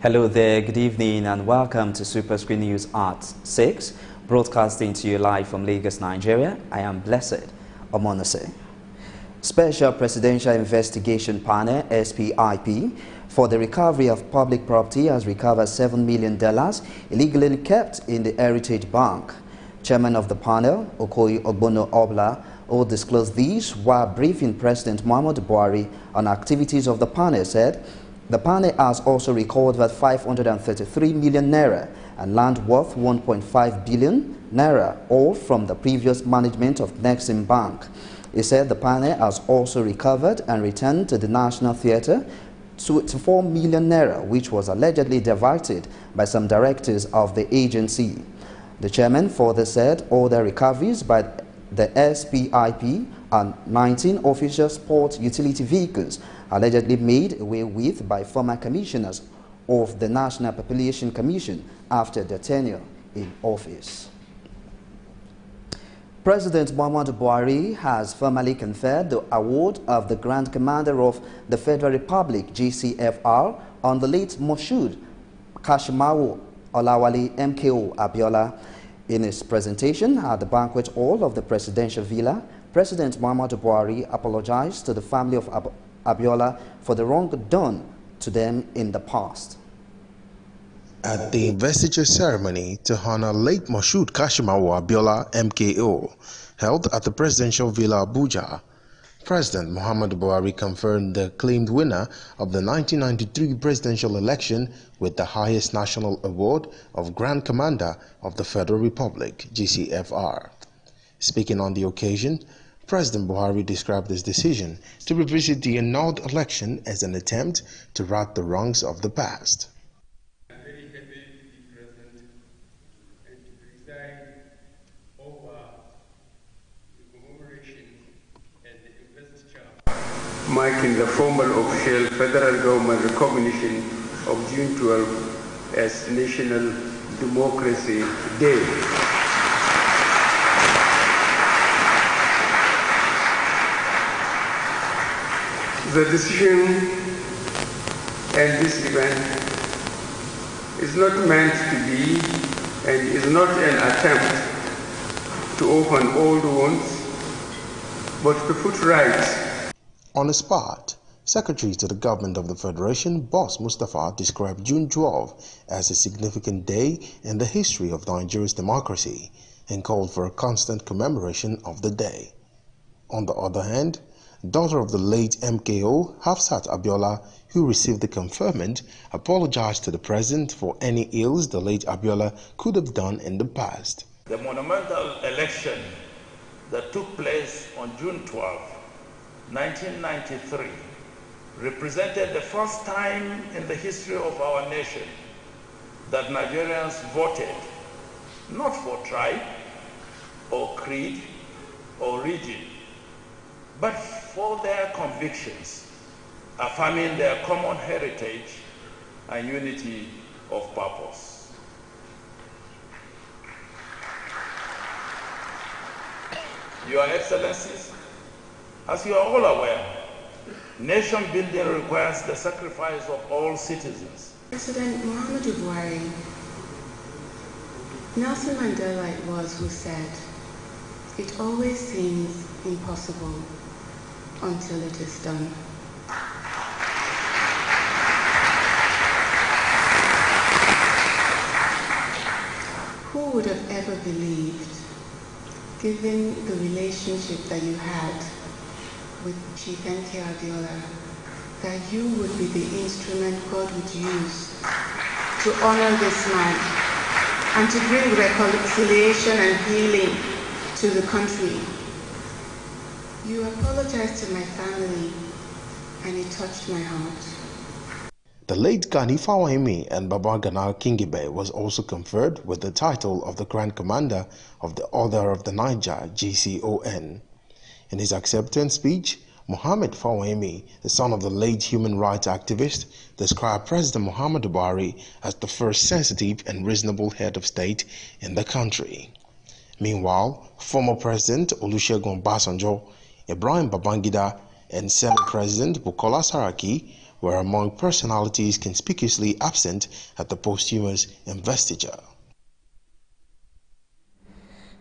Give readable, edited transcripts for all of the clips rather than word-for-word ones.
Hello there, good evening and welcome to Superscreen News at 6, broadcasting to you live from Lagos, Nigeria. I am Blessed Omonose. Special Presidential Investigation Panel, SPIP, for the recovery of public property has recovered $7 million illegally kept in the Heritage Bank. Chairman of the panel, Okoye Ogbono Obla, who disclosed these while briefing President Muhammadu Buhari on activities of the panel, said the panel has also recovered 533 million naira and land worth 1.5 billion naira, all from the previous management of Nexim Bank. He said the panel has also recovered and returned to the National Theatre 24 million naira, which was allegedly diverted by some directors of the agency. The chairman further said all the recoveries by the SPIP and 19 official sport utility vehicles allegedly made away with by former commissioners of the National Population Commission after their tenure in office. President Muhammadu Buhari has formally conferred the award of the Grand Commander of the Federal Republic, GCFR, on the late Moshood Kashimawo Olawale MKO Abiola. In his presentation at the banquet hall of the Presidential Villa, President Muhammadu Buhari apologized to the family of Abiola for the wrong done to them in the past. At the investiture ceremony to honor late Moshood Kashimawo Abiola MKO, held at the Presidential Villa Abuja, President Muhammadu Buhari confirmed the acclaimed winner of the 1993 presidential election with the highest national award of Grand Commander of the Federal Republic, GCFR. Speaking on the occasion, President Buhari described his decision to revisit the annulled election as an attempt to right the wrongs of the past. I'm very happy to be present and to preside over the commemoration and the investiture marking the formal official federal government recognition of June 12 as National Democracy Day. The decision and this event is not meant to be and is not an attempt to open old wounds, but to put right. On his part, Secretary to the Government of the Federation, Boss Mustafa, described June 12 as a significant day in the history of Nigeria's democracy and called for a constant commemoration of the day. On the other hand, daughter of the late MKO, Hafsat Abiola, who received the conferment, apologized to the president for any ills the late Abiola could have done in the past. The monumental election that took place on June 12, 1993, represented the first time in the history of our nation that Nigerians voted not for tribe or creed or region, but for their convictions, affirming their common heritage and unity of purpose. Your Excellencies, as you are all aware, nation building requires the sacrifice of all citizens. President Muhammadu Buhari, Nelson Mandela it was who said, "It always seems impossible until it is done." Who would have ever believed, given the relationship that you had with Chief N.K. Abiola, that you would be the instrument God would use to honor this man and to bring reconciliation and healing to the country. You apologized to my family, and it touched my heart. The late Gani Fawahimi and Baba Gana Kingibe was also conferred with the title of the Grand Commander of the Order of the Niger, GCON. In his acceptance speech, Mohammed Fawahimi, the son of the late human rights activist, described President Muhammadu Buhari as the first sensitive and reasonable head of state in the country. Meanwhile, former President Olusegun Obasanjo, Ibrahim Babangida, and Senate President Bukola Saraki were among personalities conspicuously absent at the posthumous investiture.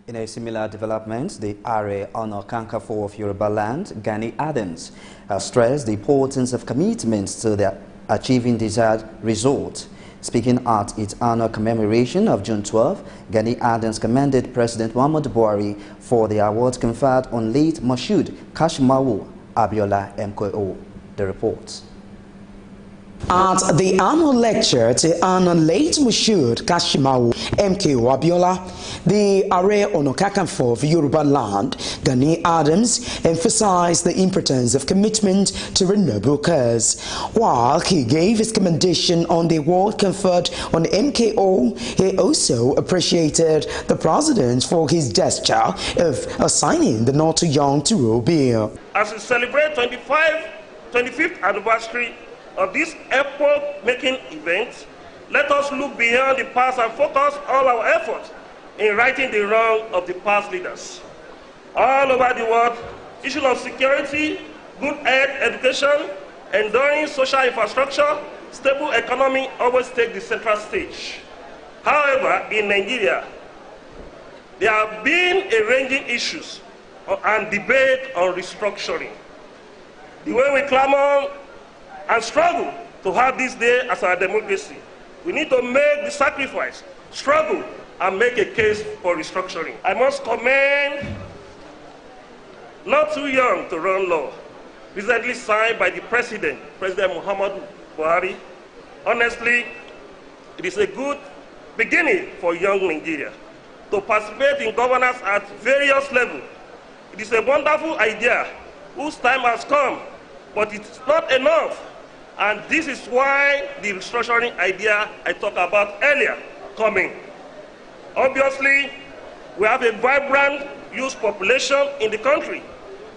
In a similar development, the Are Ono Kakanfo of Yoruba land, Gani Adams, has stressed the importance of commitment to the achieving desired result. Speaking at its annual commemoration of June 12, Gani Adams commended President Muhammadu Buhari for the award conferred on late Moshood Kashimawo Abiola MKO. The report. At the annual lecture to honor late Moshood Kashimawo MKO Abiola, the Are Ono Kakanfo of Yoruba land, Gani Adams, emphasized the importance of commitment to a noble cause. While he gave his commendation on the award conferred on MKO, he also appreciated the president for his gesture of assigning the not too young to rule bill. As we celebrate 25th anniversary of this epoch-making event, let us look beyond the past and focus all our efforts in righting the wrong of the past leaders. All over the world, issues of security, good health, education, enduring social infrastructure, stable economy always take the central stage. However, in Nigeria, there have been a ranging issues and debate on restructuring. The way we clamor and struggle to have this day as our democracy, we need to make the sacrifice, struggle, and make a case for restructuring. I must commend Not Too Young to Run Law, recently signed by the President Muhammadu Buhari. Honestly, it is a good beginning for young Nigeria to participate in governance at various levels. It is a wonderful idea whose time has come, but it's not enough. And this is why the restructuring idea I talked about earlier coming. Obviously, we have a vibrant youth population in the country.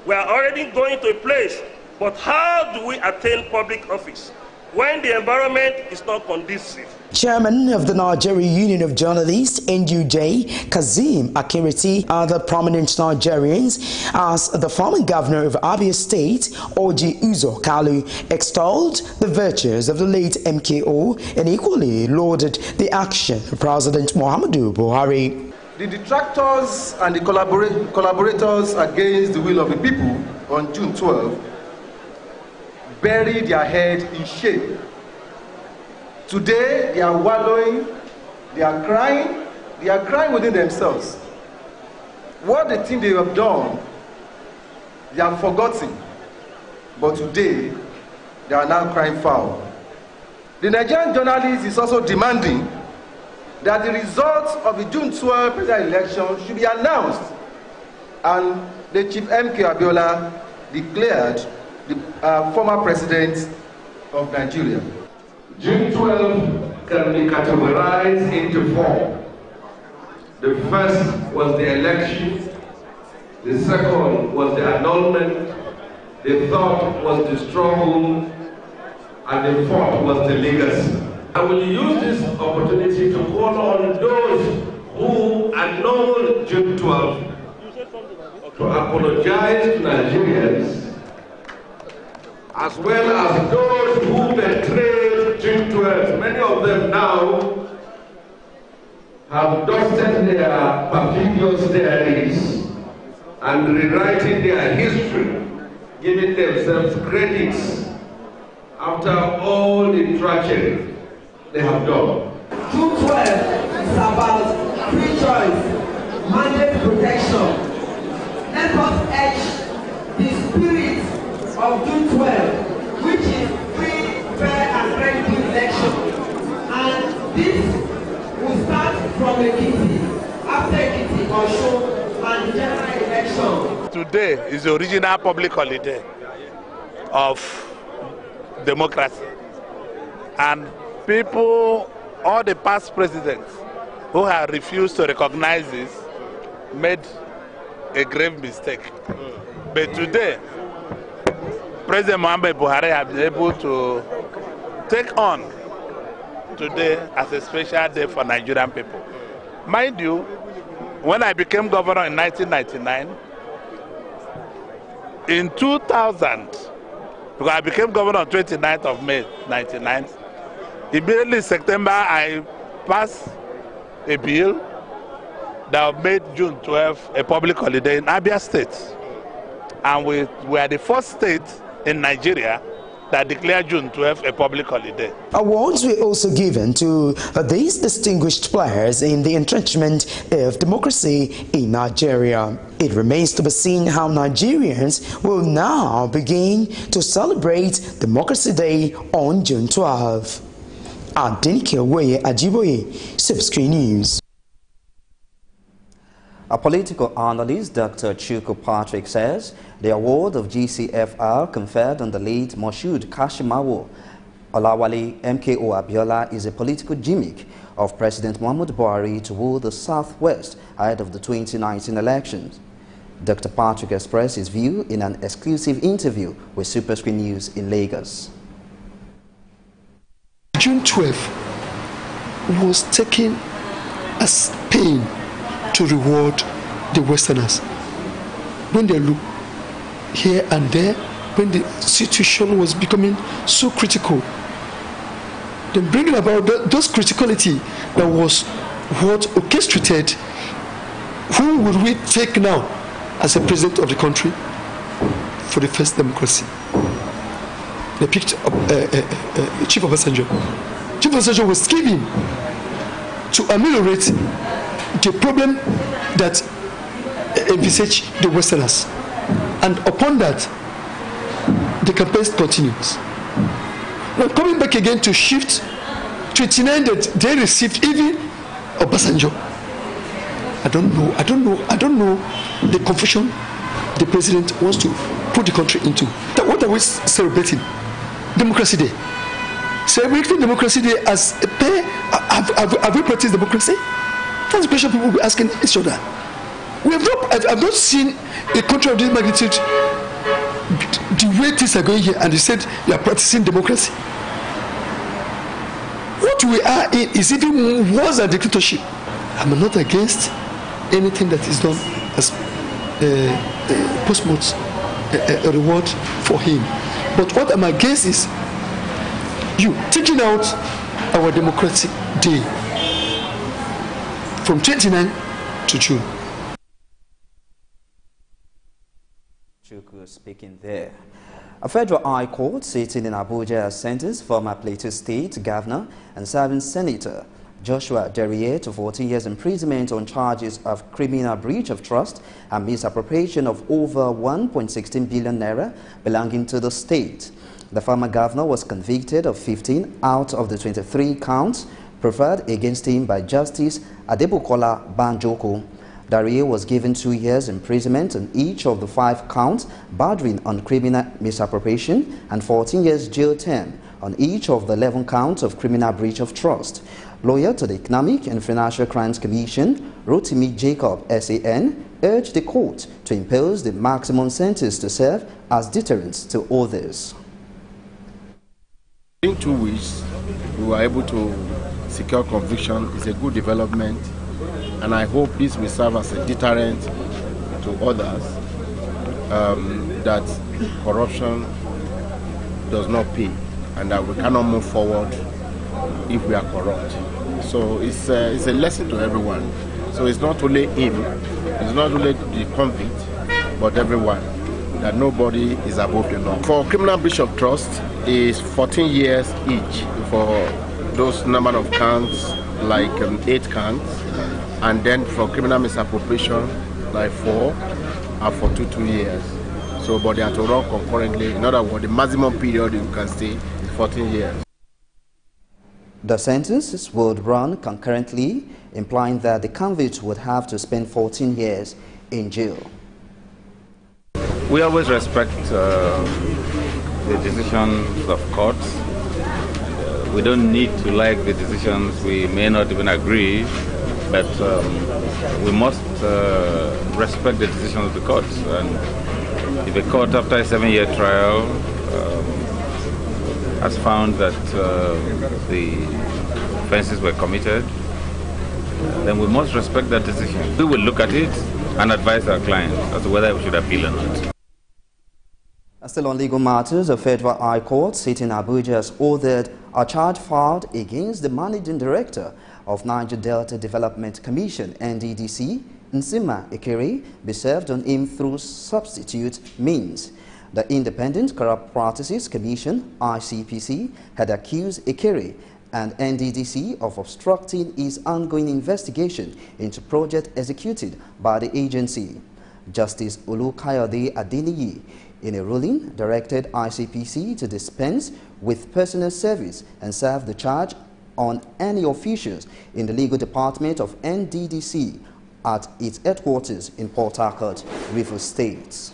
We are already going to a place, but how do we attain public office when the environment is not conducive? Chairman of the Nigerian Union of Journalists, NUJ, Kazim Akiriti, other prominent Nigerians, as the former governor of Abia State, Oji Uzo Kalu, extolled the virtues of the late MKO and equally lauded the action of President Muhammadu Buhari. The detractors and the collaborators against the will of the people on June 12 buried their head in shame. Today, they are wallowing, they are crying within themselves. What they think they have done, they have forgotten. But today, they are now crying foul. The Nigerian journalist is also demanding that the results of the June 12 presidential election should be announced. And the Chief MK Abiola declared the former president of Nigeria. June 12 can be categorized into four. The first was the election, the second was the annulment, the third was the struggle, and the fourth was the legacy. I will use this opportunity to call on those who annulled June 12 to apologize to Nigerians, as well as those who betrayed June 12. Many of them now have dusted their perfidious diaries and rewriting their history, giving themselves credits after all the tragedy they have done. June 12 is about free choice, mandate protection. Let us edge the spirit of June 12, which is free, fair, and credible election. And this will start from Ekiti, after Ekiti, Osho, and the general election. Today is the original public holiday of democracy. And people, all the past presidents who have refused to recognize this, made a grave mistake. But today, President Muhammadu Buhari has been able to take on today as a special day for Nigerian people. Mind you, when I became governor in 1999, in 2000, because I became governor on 29th of May, 1999. Immediately in September, I passed a bill that made June 12 a public holiday in Abia State. And we are the first state in Nigeria that declared June 12 a public holiday. Awards were also given to these distinguished players in the entrenchment of democracy in Nigeria. It remains to be seen how Nigerians will now begin to celebrate Democracy Day on June 12. Adenike Ajiboye, Superscreen News. A political analyst, Dr. Chuku Patrick, says the award of GCFR conferred on the late Moshood Kashimawo Olawale MKO Abiola is a political gimmick of President Muhammadu Buhari to rule the Southwest ahead of the 2019 elections. Dr. Patrick expressed his view in an exclusive interview with Superscreen News in Lagos. June 12 was taken as pain to reward the Westerners. When they look here and there, when the situation was becoming so critical, then bringing about those criticality that was what orchestrated who would we take now as a president of the country for the first democracy. They picked up Chief Obasanjo. Chief Obasanjo was given to ameliorate the problem that envisaged the Westerners, and upon that the campaign continues. Now coming back again to shift 29 that they received even Obasanjo. I don't know the confusion the president wants to put the country into. What are we celebrating? Democracy Day. Celebrating Democracy Day as a day. Have we practiced democracy? That's the question people will be asking each other. I've not seen a country of this magnitude, the way things are going here, and you said you are practicing democracy. What we are in is even worse than dictatorship. I'm not against anything that is done as post-mortem a reward for him. But what I'm against is you taking out our democratic day from 29 to June. Chuku speaking there. A federal high court sitting in Abuja has sentenced former Plateau State Governor and serving Senator Joshua Derriere to 14 years imprisonment on charges of criminal breach of trust and misappropriation of over 1.16 billion naira belonging to the state. The former governor was convicted of 15 out of the 23 counts preferred against him by Justice Adebukola Banjoko. Derriere was given 2 years imprisonment on each of the 5 counts bordering on criminal misappropriation and 14 years jail term on each of the 11 counts of criminal breach of trust. Lawyer to the Economic and Financial Crimes Commission, Rotimi Jacob, SAN, urged the court to impose the maximum sentence to serve as deterrence to others. In 2 weeks, we were able to secure conviction. It's a good development, and I hope this will serve as a deterrent to others that corruption does not pay and that we cannot move forward if we are corrupt. So it's a lesson to everyone. So it's not only him, it's not only the convict, but everyone, that nobody is above the law. For criminal breach of trust is 14 years each for those number of counts, like 8 counts, and then for criminal misappropriation, like 4, and for 2 years. So, but they are to run concurrently. In other words, the maximum period you can stay is 14 years. The sentences would run concurrently, implying that the convict would have to spend 14 years in jail. We always respect the decisions of courts. We don't need to like the decisions. We may not even agree, but we must respect the decisions of the courts. And if a court, after a 7-year trial, has found that the offenses were committed, then we must respect that decision. We will look at it and advise our clients as to whether we should appeal or not. Still on legal matters, a federal high court sitting in Abuja has ordered a charge filed against the managing director of Niger Delta Development Commission, NDDC, Nsima Ekere, be served on him through substitute means. The Independent Corrupt Practices Commission, ICPC, had accused Ekere and NDDC of obstructing his ongoing investigation into project executed by the agency. Justice Olukayode Adeniyi, in a ruling, directed ICPC to dispense with personal service and serve the charge on any officials in the legal department of NDDC at its headquarters in Port Harcourt, Rivers State.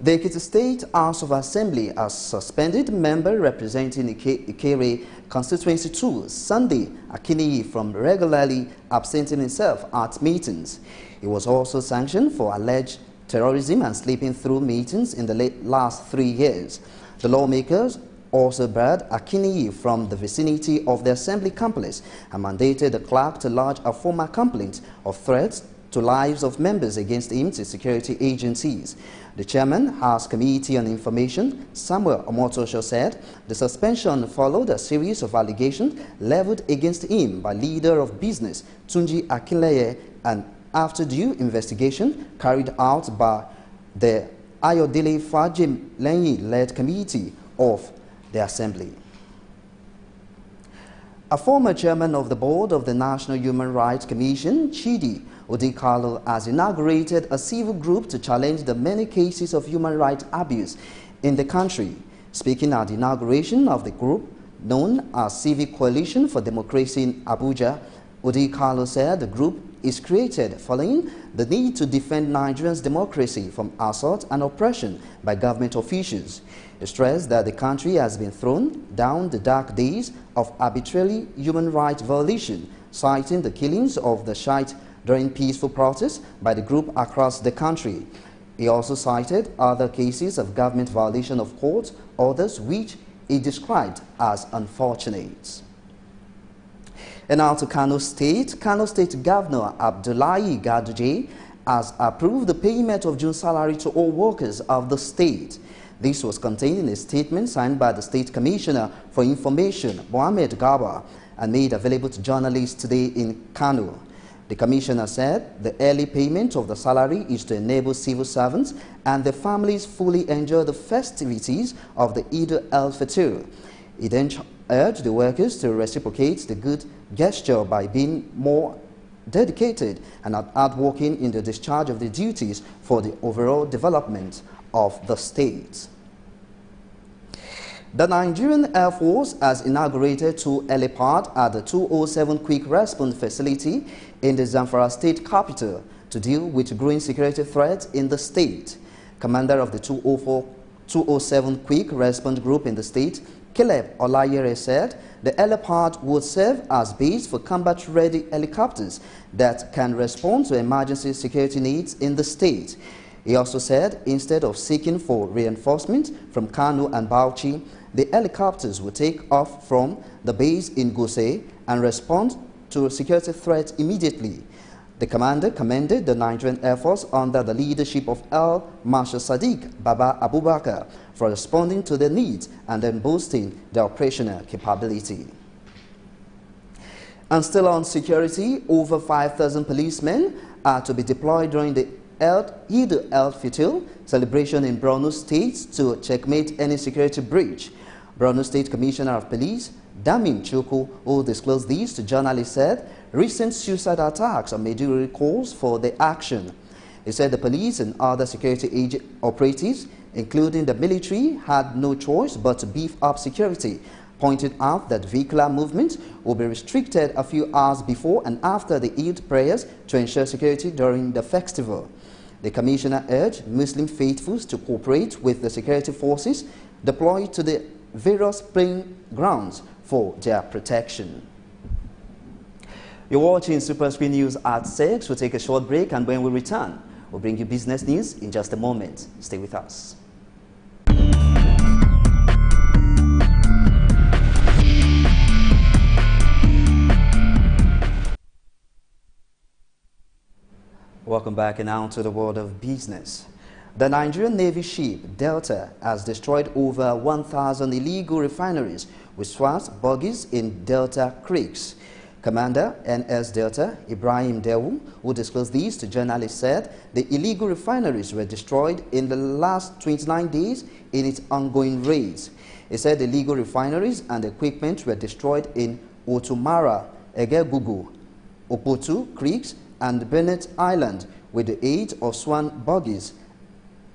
The Ekiti State House of Assembly has suspended member representing Ikere constituency 2, Sunday Akiniyi, from regularly absenting himself at meetings. He was also sanctioned for alleged terrorism and sleeping through meetings in the last 3 years. The lawmakers also barred Akiniyi from the vicinity of the assembly complex and mandated the clerk to lodge a formal complaint of threats to lives of members against him to security agencies. The chairman, House Committee on Information, Samuel Omotosho, said the suspension followed a series of allegations leveled against him by leader of business Tunji Akinleye, and after due investigation carried out by the Ayodele Fajim-Lenyi-led committee of the Assembly. A former chairman of the board of the National Human Rights Commission, Chidi Odikalu, has inaugurated a civil group to challenge the many cases of human rights abuse in the country. Speaking at the inauguration of the group, known as Civic Coalition for Democracy in Abuja, Odikalu said the group is created following the need to defend Nigerians' democracy from assault and oppression by government officials. He stressed that the country has been thrown down the dark days of arbitrary human rights violation, citing the killings of the Shiite during peaceful protests by the group across the country. He also cited other cases of government violation of court orders which he described as unfortunate. And now to Kano State. Kano State Governor Abdullahi Gaduje has approved the payment of June salary to all workers of the state. This was contained in a statement signed by the State Commissioner for Information, Mohammed Garba, and made available to journalists today in Kano. The Commissioner said the early payment of the salary is to enable civil servants and their families fully enjoy the festivities of the Eid al-Fitr. He then urged the workers to reciprocate the good gesture by being more dedicated and hardworking in the discharge of the duties for the overall development of the state. The Nigerian Air Force has inaugurated 2 helipads at the 207 Quick Response Facility in the Zamfara State capital to deal with growing security threats in the state. Commander of the 207 Quick Response Group in the state, Caleb Olayere, said the helipad would serve as base for combat-ready helicopters that can respond to emergency security needs in the state. He also said instead of seeking for reinforcement from Kano and Bauchi, the helicopters will take off from the base in Gusau and respond to security threats immediately. The commander commended the Nigerian Air Force under the leadership of Air Marshal Sadiq Baba Abubakar for responding to their needs and then boosting their operational capability. And still on security, over 5,000 policemen are to be deployed during the Eid al-Fitr celebration in Borno State to checkmate any security breach. Borno State Commissioner of Police Damin Chukwu, who disclosed these to journalists, said recent suicide attacks are Maiduguri calls for the action. He said the police and other security operatives, including the military, had no choice but to beef up security, pointed out that vehicular movement will be restricted a few hours before and after the Eid prayers to ensure security during the festival. The commissioner urged Muslim faithfuls to cooperate with the security forces deployed to the various praying grounds for their protection. You're watching Superscreen News at 6. We'll take a short break, and when we return, we'll bring you business news in just a moment. Stay with us. Welcome back, and now to the world of business. The Nigerian Navy ship Delta has destroyed over 1,000 illegal refineries with swamps, buggies in Delta creeks. Commander NS Delta Ibrahim Dewu, who disclosed these to journalists, said the illegal refineries were destroyed in the last 29 days in its ongoing raids. He said the illegal refineries and equipment were destroyed in Otumara, Egegugu, Opotu creeks, and Bennett Island with the aid of swamp buggies,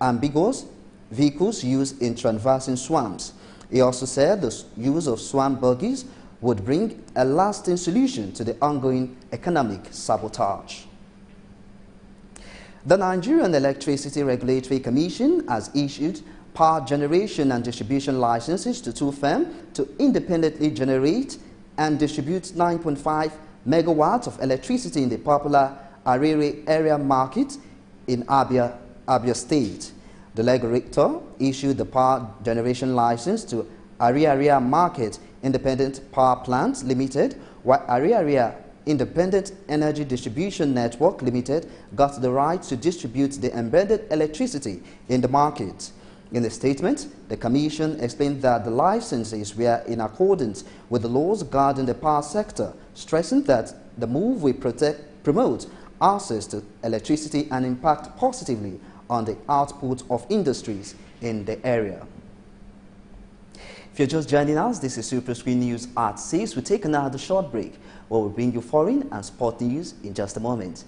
ambiguous vehicles used in traversing swamps. He also said the use of swamp buggies would bring a lasting solution to the ongoing economic sabotage. The Nigerian Electricity Regulatory Commission has issued power generation and distribution licenses to two firms to independently generate and distribute 9.5 megawatts of electricity in the popular Arere area market in Abia State. The regulator issued the power generation license to Arere Market Independent Power Plant Limited, while Arere Independent Energy Distribution Network Limited got the right to distribute the embedded electricity in the market. In a statement, the Commission explained that the licenses were in accordance with the laws guarding the power sector, stressing that the move will promote access to electricity and impact positively on the output of industries in the area. If you're just joining us, this is Superscreen News at 6. We'll take another short break where we'll bring you foreign and sport news in just a moment.